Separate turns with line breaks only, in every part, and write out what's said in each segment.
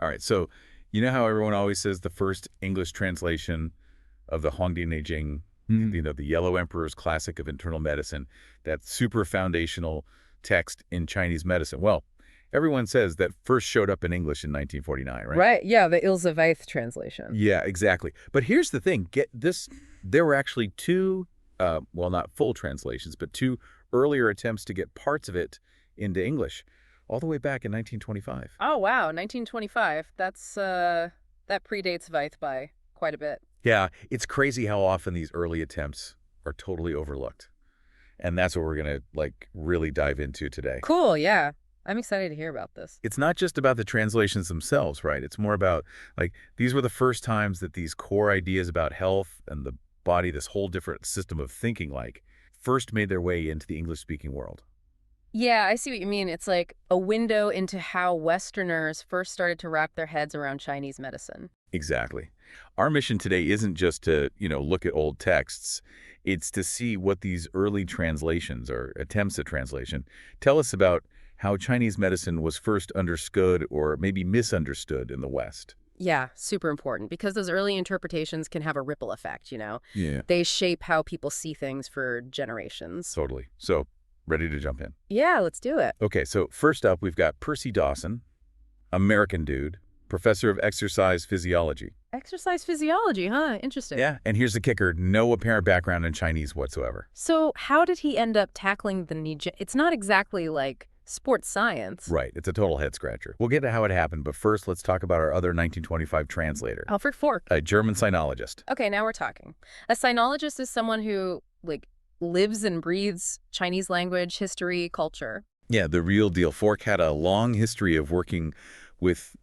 All right, so you know how everyone always says the first English translation of the Huangdi Neijing, the Yellow Emperor's Classic of Internal Medicine, that super foundational text in Chinese medicine? Well, everyone says that first showed up in English in 1949, right?
Right, yeah, the Ilse translation.
Yeah, exactly. But here's the thing, get this, there were actually two, well, not full translations, but two earlier attempts to get parts of it into English, all the way back in 1925.
Oh, wow, 1925. That predates Veith by quite a bit.
Yeah, it's crazy how often these early attempts are totally overlooked. And that's what we're going to like really dive into today.
Cool, yeah. I'm excited to hear about this.
It's not just about the translations themselves, right? It's more about like these were the first times that these core ideas about health and the body, this whole different system of thinking like first made their way into the English-speaking world.
Yeah, I see what you mean. It's like a window into how Westerners first started to wrap their heads around Chinese medicine.
Exactly. Our mission today isn't just to, look at old texts. It's to see what these early translations or attempts at translation tell us about how Chinese medicine was first understood or maybe misunderstood in the West.
Yeah, super important because those early interpretations can have a ripple effect.
Yeah,
They shape how people see things for generations.
totally. So, ready to jump in?
Yeah, let's do it.
Okay, so first up, we've got Percy Dawson, American dude, professor of exercise physiology.
Exercise physiology, huh? Interesting.
Yeah, and here's the kicker, no apparent background in Chinese whatsoever.
So how did he end up tackling the Neijing? It's not exactly like sports science.
Right, it's a total head-scratcher. We'll get to how it happened, but first let's talk about our other 1925 translator,
Alfred Fork.
a German sinologist.
Okay, now we're talking. A sinologist is someone who, lives and breathes Chinese language, history, culture.
Yeah, the real deal. Fork had a long history of working with,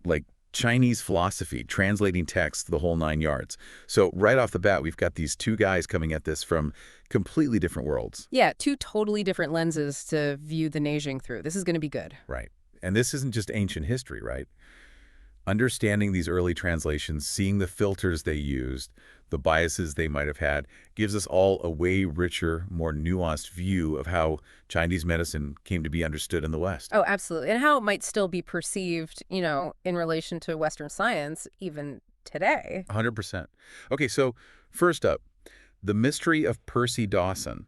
Chinese philosophy, translating text, the whole nine yards. So right off the bat, we've got these two guys coming at this from completely different worlds.
Yeah, two totally different lenses to view the Neijing through. This is going to be good.
Right. And this isn't just ancient history, right? Understanding these early translations, seeing the filters they used, the biases they might have had, gives us all a way richer, more nuanced view of how Chinese medicine came to be understood in the West.
Oh, absolutely. And how it might still be perceived, in relation to Western science even today.
100%. Okay, so first up, the mystery of Percy Dawson,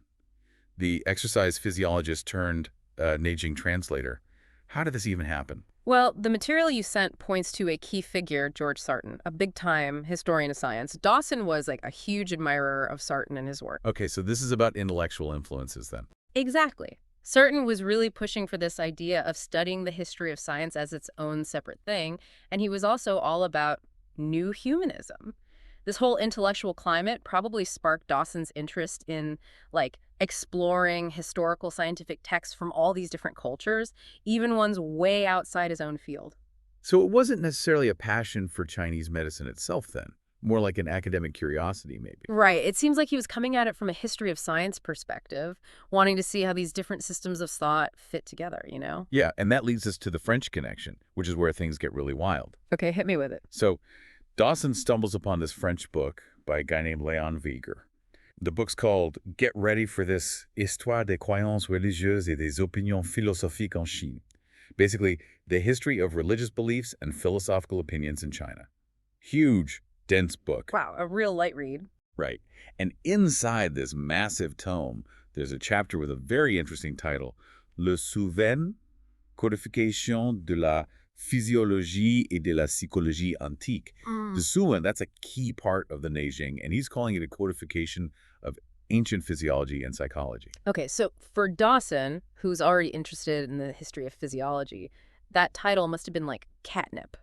the exercise physiologist turned Neijing translator. How did this even happen?
Well, the material you sent points to a key figure, George Sarton, a big-time historian of science. Dawson was like a huge admirer of Sarton and his work.
Okay, so this is about intellectual influences then.
Exactly. Sarton was really pushing for this idea of studying the history of science as its own separate thing, and he was also all about new humanism. This whole intellectual climate probably sparked Dawson's interest in, exploring historical scientific texts from all these different cultures, even ones way outside his own field.
So it wasn't necessarily a passion for Chinese medicine itself then, more like an academic curiosity maybe.
Right. It seems like he was coming at it from a history of science perspective, wanting to see how these different systems of thought fit together.
Yeah, and that leads us to the French connection, which is where things get really wild.
Okay, hit me with it.
So Dawson stumbles upon this French book by a guy named Léon Vigre. The book's called Get Ready for This Histoire des croyances religieuses et des opinions philosophiques en Chine. Basically, the history of religious beliefs and philosophical opinions in China. Huge, dense book.
Wow, a real light read.
Right. And inside this massive tome, there's a chapter with a very interesting title, Le Souven, Codification de la Physiologie et de la Psychologie Antique. The Souven, that's a key part of the Neijing, and he's calling it a codification of ancient physiology and psychology.
Okay, so for Dawson, who's already interested in the history of physiology, that title must have been like catnip.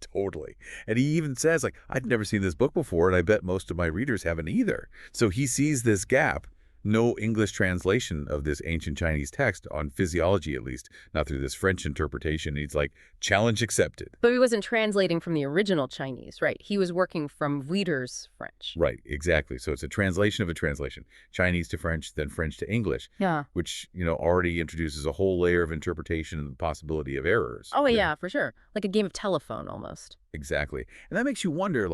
Totally. And he even says, I'd never seen this book before, and I bet most of my readers haven't either. So he sees this gap, no English translation of this ancient Chinese text, on physiology at least, not through this French interpretation. He's like, challenge accepted.
But he wasn't translating from the original Chinese, right? He was working from Viter's French.
Right, exactly. So it's a translation of a translation. Chinese to French, then French to English.
Yeah.
Which, already introduces a whole layer of interpretation and the possibility of errors.
Oh, yeah, for sure. Like a game of telephone almost.
Exactly. And that makes you wonder,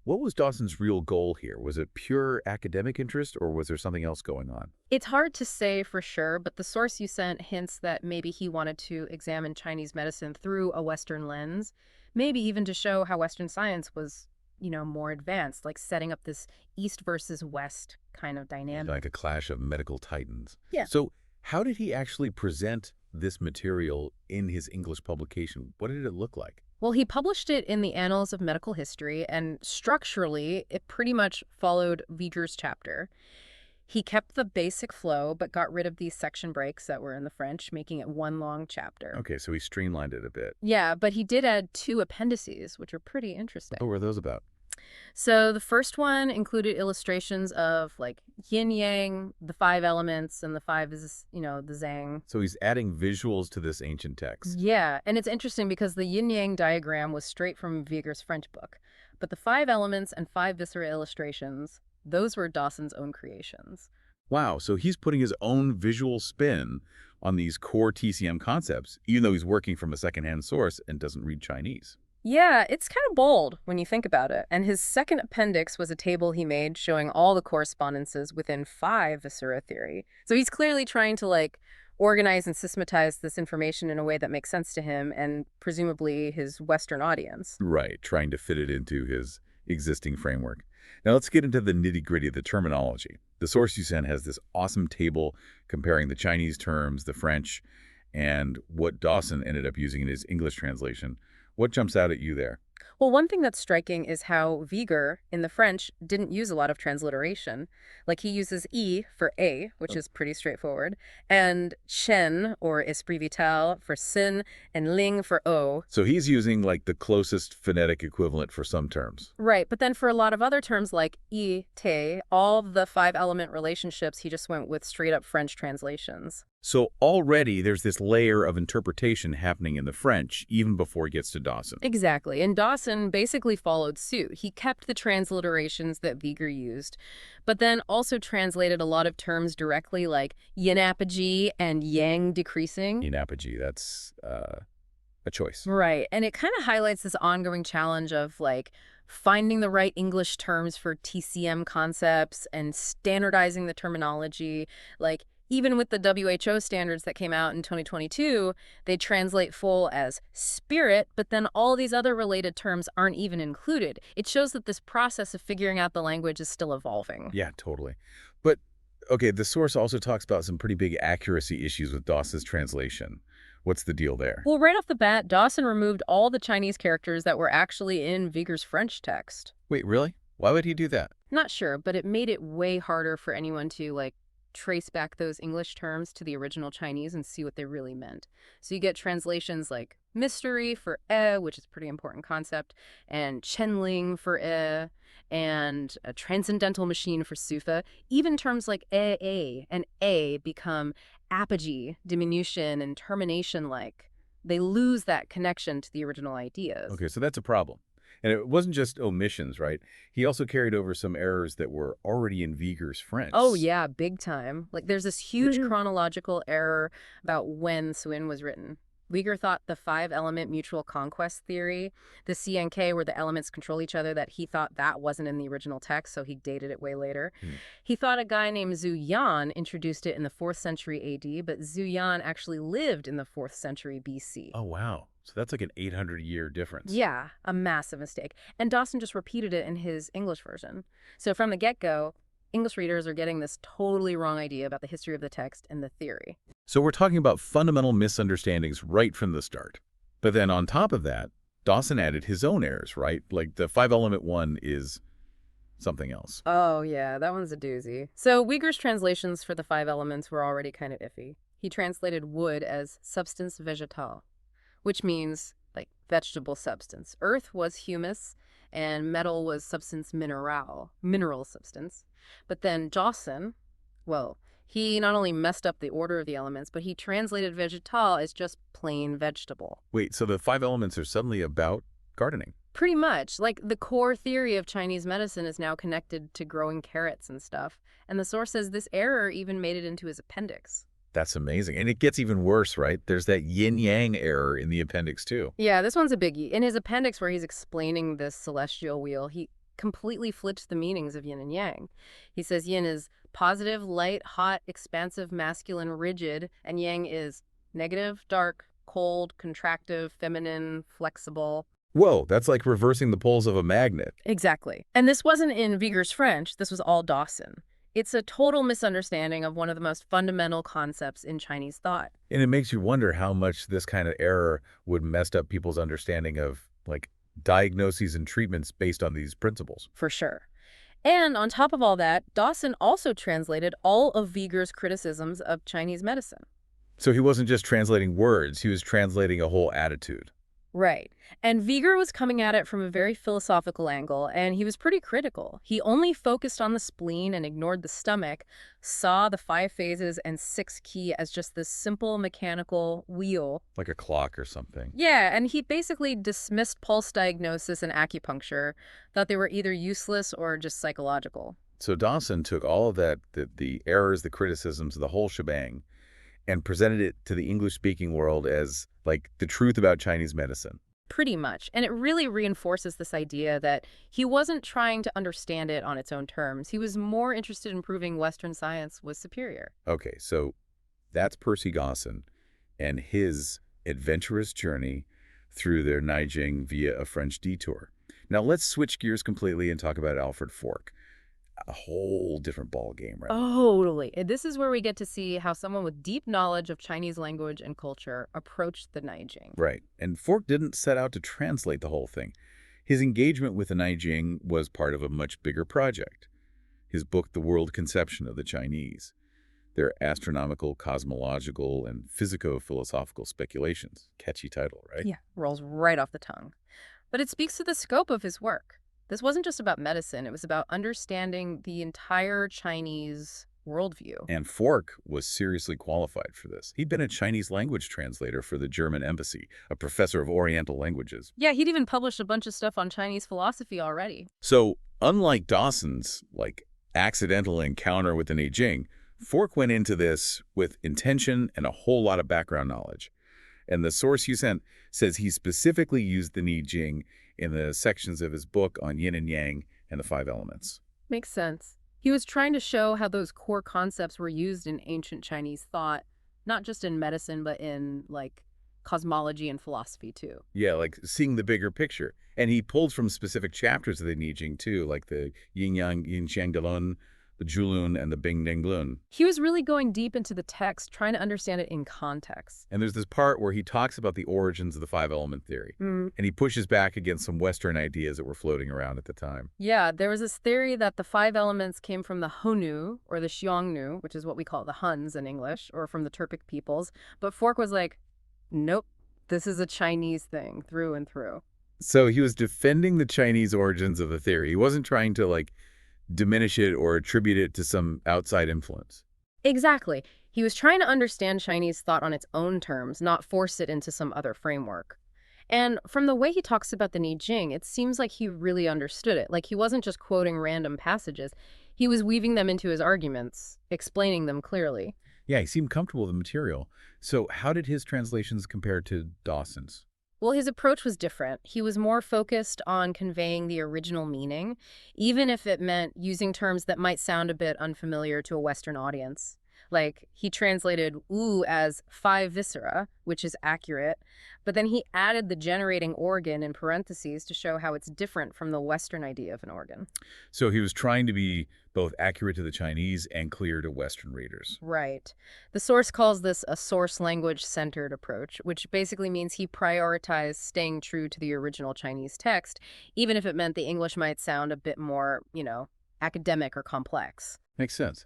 What was Dawson's real goal here? Was it pure academic interest, or was there something else going on?
It's hard to say for sure, but the source you sent hints that maybe he wanted to examine Chinese medicine through a Western lens, maybe even to show how Western science was, more advanced, like setting up this East versus West kind of
Like
dynamic.
a clash of medical titans.
Yeah.
So how did he actually present this material in his English publication? What did it look like?
Well, he published it in the Annals of Medical History, and structurally, it pretty much followed Viger's chapter. He kept the basic flow, but got rid of these section breaks that were in the French, making it one long chapter.
Okay, so he streamlined it a bit.
Yeah, but he did add two appendices, which are pretty interesting.
What were those about?
So the first one included illustrations of like yin yang, the five elements, and the five is, the zhang.
So he's adding visuals to this ancient text.
Yeah, and it's interesting because the yin yang diagram was straight from Viger's French book. But the five elements and five viscera illustrations, those were Dawson's own creations.
Wow, so he's putting his own visual spin on these core TCM concepts, even though he's working from a secondhand source and doesn't read Chinese.
Yeah, it's kind of bold when you think about it. And his second appendix was a table he made showing all the correspondences within five viscera theory. So he's clearly trying to organize and systematize this information in a way that makes sense to him and presumably his Western audience.
Right, trying to fit it into his existing framework. Now let's get into the nitty-gritty of the terminology. The source you sent has this awesome table comparing the Chinese terms, the French, and what Dawson ended up using in his English translation. What jumps out at you there?
Well, one thing that's striking is how Viger, in the French, didn't use a lot of transliteration. Like, he uses E for A, which is pretty straightforward, and Chen, or esprit vital, for sin, and Ling for O.
So he's using like the closest phonetic equivalent for some terms.
Right, but then for a lot of other terms like I, te, all the five-element relationships, he just went with straight-up French translations.
So already there's this layer of interpretation happening in the French, even before he gets to Dawson.
Exactly, and Dawson basically followed suit. He kept the transliterations that Viger used, but then also translated a lot of terms directly, like yin apogee and yang decreasing.
In apogee, that's a choice.
Right, and it kind of highlights this ongoing challenge of finding the right English terms for TCM concepts and standardizing the terminology. Even with the WHO standards that came out in 2022, they translate full as spirit, but then all these other related terms aren't even included. It shows that this process of figuring out the language is still evolving.
Yeah, totally. But, okay, the source also talks about some pretty big accuracy issues with Dawson's translation. What's the deal there?
Well, right off the bat, Dawson removed all the Chinese characters that were actually in Viger's French text.
Wait, really? Why would he do that?
Not sure, but it made it way harder for anyone to, trace back those English terms to the original Chinese and see what they really meant. So you get translations like mystery for which is a pretty important concept, and chenling for and a transcendental machine for sufa. Even terms like and a become apogee, diminution, and termination They lose that connection to the original ideas.
Okay, so that's a problem. And it wasn't just omissions, right? He also carried over some errors that were already in Viger's French.
Oh, yeah, big time. There's this huge chronological error about when Suin was written. Viger thought the five-element mutual conquest theory, the CNK where the elements control each other, that he thought that wasn't in the original text, so he dated it way later. He thought a guy named Zhu Yan introduced it in the 4th century AD, but Zhu Yan actually lived in the 4th century BC.
Oh, wow. So that's like an 800-year difference.
Yeah, a massive mistake. And Dawson just repeated it in his English version. So from the get-go, English readers are getting this totally wrong idea about the history of the text and the theory.
So we're talking about fundamental misunderstandings right from the start. But then on top of that, Dawson added his own errors, right? Like the five-element one is something else.
Oh, yeah, that one's a doozy. So Uyghur's translations for the five elements were already kind of iffy. He translated wood as substance végétale, which means vegetable substance. Earth was humus, and metal was substance mineral substance. But then Dawson, he not only messed up the order of the elements, but he translated végétale as just plain vegetable.
Wait, so the five elements are suddenly about gardening?
Pretty much. The core theory of Chinese medicine is now connected to growing carrots and stuff. And the source says this error even made it into his appendix.
That's amazing. And it gets even worse, right? There's that yin-yang error in the appendix, too.
Yeah, this one's a biggie. In his appendix where he's explaining this celestial wheel, he completely flips the meanings of yin and yang. He says yin is positive, light, hot, expansive, masculine, rigid, and yang is negative, dark, cold, contractive, feminine, flexible.
Whoa, that's like reversing the poles of a magnet.
Exactly. And this wasn't in Viger's French, this was all Dawson. It's a total misunderstanding of one of the most fundamental concepts in Chinese thought.
And it makes you wonder how much this kind of error would mess up people's understanding of, like, diagnoses and treatments based on these principles.
For sure. And on top of all that, Dawson also translated all of Viger's criticisms of Chinese medicine.
So he wasn't just translating words, he was translating a whole attitude.
Right. And Viger was coming at it from a very philosophical angle, and he was pretty critical. He only focused on the spleen and ignored the stomach, saw the 5 phases and 6 qi as just this simple mechanical wheel.
Like a clock or something.
Yeah, and he basically dismissed pulse diagnosis and acupuncture, thought they were either useless or just psychological.
So Dawson took all of that, the errors, the criticisms, the whole shebang, and presented it to the English-speaking world as, like, the truth about Chinese medicine.
Pretty much. And it really reinforces this idea that he wasn't trying to understand it on its own terms. He was more interested in proving Western science was superior.
Okay, so that's Percy Dawson and his adventurous journey through their Neijing via a French detour. Now let's switch gears completely and talk about Alfred Fork. A whole different ball game, right?
Totally. And this is where we get to see how someone with deep knowledge of Chinese language and culture approached the Neijing.
Right. And Fork didn't set out to translate the whole thing. His engagement with the Neijing was part of a much bigger project. His book, The World Conception of the Chinese. Their astronomical, cosmological, and physico-philosophical speculations. Catchy title, right?
Yeah, rolls right off the tongue. But it speaks to the scope of his work. This wasn't just about medicine, it was about understanding the entire Chinese worldview.
And Fork was seriously qualified for this. He'd been a Chinese language translator for the German embassy, a professor of Oriental languages.
Yeah, he'd even published a bunch of stuff on Chinese philosophy already.
So, unlike Dawson's, like, accidental encounter with the Neijing, Fork went into this with intention and a whole lot of background knowledge. And the source you sent says he specifically used the Neijing in the sections of his book on yin and yang and the 5 elements.
Makes sense. He was trying to show how those core concepts were used in ancient Chinese thought, not just in medicine, but in, like, cosmology and philosophy, too.
Yeah, like seeing the bigger picture. And he pulled from specific chapters of the Neijing, too, like the yin-yang, yin-xiang-de-lun, the Zhulun, and the Bing-ding-lun.
He was really going deep into the text, trying to understand it in context.
And there's this part where he talks about the origins of the 5-element theory. And he pushes back against some Western ideas that were floating around at the time.
Yeah, there was this theory that the 5 elements came from the Honu, or the Xiongnu, which is what we call the Huns in English, or from the Turkic peoples. But Fork was like, nope, this is a Chinese thing through and through.
So he was defending the Chinese origins of the theory. He wasn't trying to, like, diminish it or attribute it to some outside influence.
Exactly. He was trying to understand Chinese thought on its own terms, not force it into some other framework. And from the way he talks about the Neijing, it seems like he really understood it. Like he wasn't just quoting random passages. He was weaving them into his arguments, explaining them clearly.
Yeah, he seemed comfortable with the material. So how did his translations compare to Dawson's?
Well, his approach was different. He was more focused on conveying the original meaning, even if it meant using terms that might sound a bit unfamiliar to a Western audience. Like, he translated "oo" as 5 viscera, which is accurate, but then he added the generating organ in parentheses to show how it's different from the Western idea of an organ.
So he was trying to be both accurate to the Chinese and clear to Western readers.
Right. The source calls this a source language-centered approach, which basically means he prioritized staying true to the original Chinese text, even if it meant the English might sound a bit more, academic or complex.
Makes sense.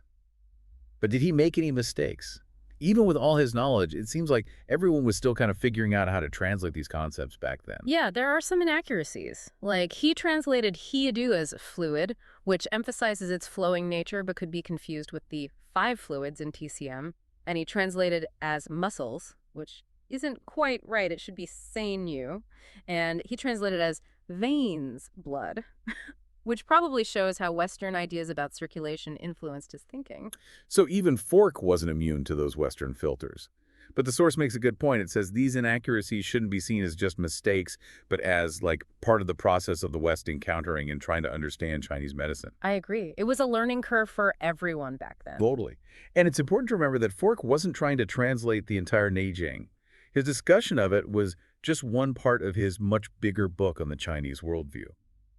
But did he make any mistakes? Even with all his knowledge, it seems like everyone was still kind of figuring out how to translate these concepts back then.
Yeah, there are some inaccuracies. Like, he translated "hiadu" as fluid, which emphasizes its flowing nature but could be confused with the 5 fluids in TCM. And he translated as muscles, which isn't quite right. It should be "seinu." And he translated as veins, blood. Which probably shows how Western ideas about circulation influenced his thinking.
So even Fork wasn't immune to those Western filters. But the source makes a good point. It says these inaccuracies shouldn't be seen as just mistakes, but as like part of the process of the West encountering and trying to understand Chinese medicine.
I agree. It was a learning curve for everyone back then.
Totally. And it's important to remember that Fork wasn't trying to translate the entire Neijing. His discussion of it was just one part of his much bigger book on the Chinese worldview.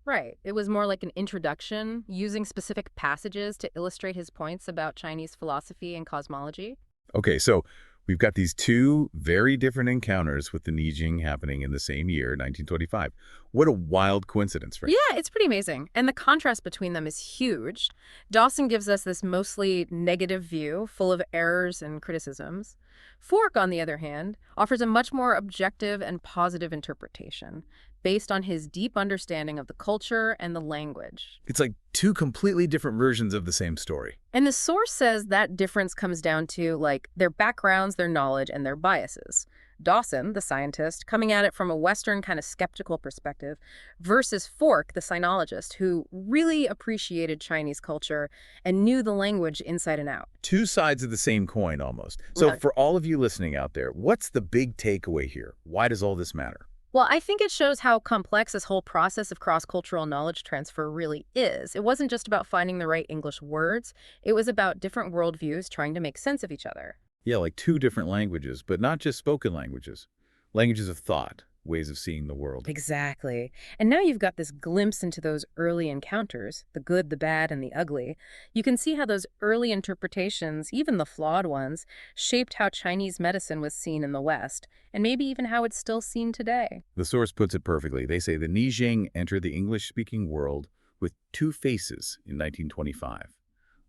Right. It was more like an introduction, using specific passages to illustrate his points about Chinese philosophy and cosmology.
Okay, so we've got these two very different encounters with the Neijing happening in the same year, 1925. What a wild coincidence, right?
Yeah, it's pretty amazing. And the contrast between them is huge. Dawson gives us this mostly negative view, full of errors and criticisms. Fork, on the other hand, offers a much more objective and positive interpretation, based on his deep understanding of the culture and the language.
It's like two completely different versions of the same story.
And the source says that difference comes down to, like, their backgrounds, their knowledge, and their biases. Dawson, the scientist, coming at it from a Western kind of skeptical perspective, versus Fork, the sinologist, who really appreciated Chinese culture and knew the language inside and out.
Two sides of the same coin, almost. So
Yeah.
for all of you listening out there, what's the big takeaway here? Why does all this matter?
Well, I think it shows how complex this whole process of cross-cultural knowledge transfer really is. It wasn't just about finding the right English words. It was about different worldviews trying to make sense of each other.
Yeah, like two different languages, but not just spoken languages. Languages of thought, ways of seeing the world.
Exactly. And now you've got this glimpse into those early encounters, the good, the bad, and the ugly. You can see how those early interpretations, even the flawed ones, shaped how Chinese medicine was seen in the West, and maybe even how it's still seen today.
The source puts it perfectly. They say the Neijing entered the English-speaking world with two faces in 1925.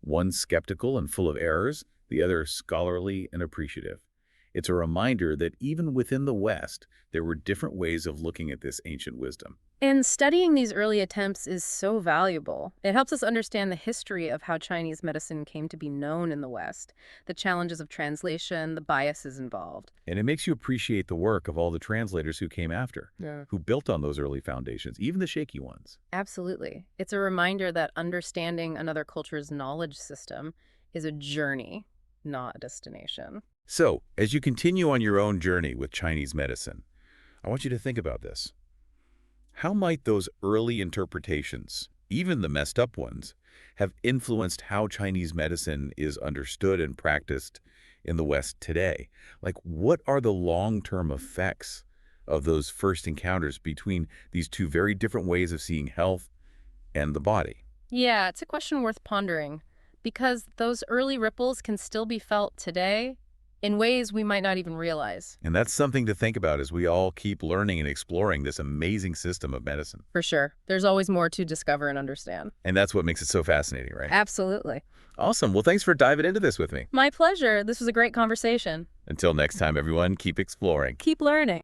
One skeptical and full of errors, the other scholarly and appreciative. It's a reminder that even within the West, there were different ways of looking at this ancient wisdom.
And studying these early attempts is so valuable. It helps us understand the history of how Chinese medicine came to be known in the West, the challenges of translation, the biases involved.
And it makes you appreciate the work of all the translators who came after,
Yeah.
who built on those early foundations, even the shaky ones.
Absolutely. It's a reminder that understanding another culture's knowledge system is a journey, not a destination.
So, as you continue on your own journey with Chinese medicine, I want you to think about this. How might those early interpretations, even the messed up ones, have influenced how Chinese medicine is understood and practiced in the West today? Like, what are the long-term effects of those first encounters between these two very different ways of seeing health and the body?
Yeah, it's a question worth pondering, because those early ripples can still be felt today in ways we might not even realize.
And that's something to think about as we all keep learning and exploring this amazing system of medicine.
For sure. There's always more to discover and understand.
And that's what makes it so fascinating, right?
Absolutely.
Awesome. Well, thanks for diving into this with me.
My pleasure. This was a great conversation.
Until next time, everyone, keep exploring.
Keep learning.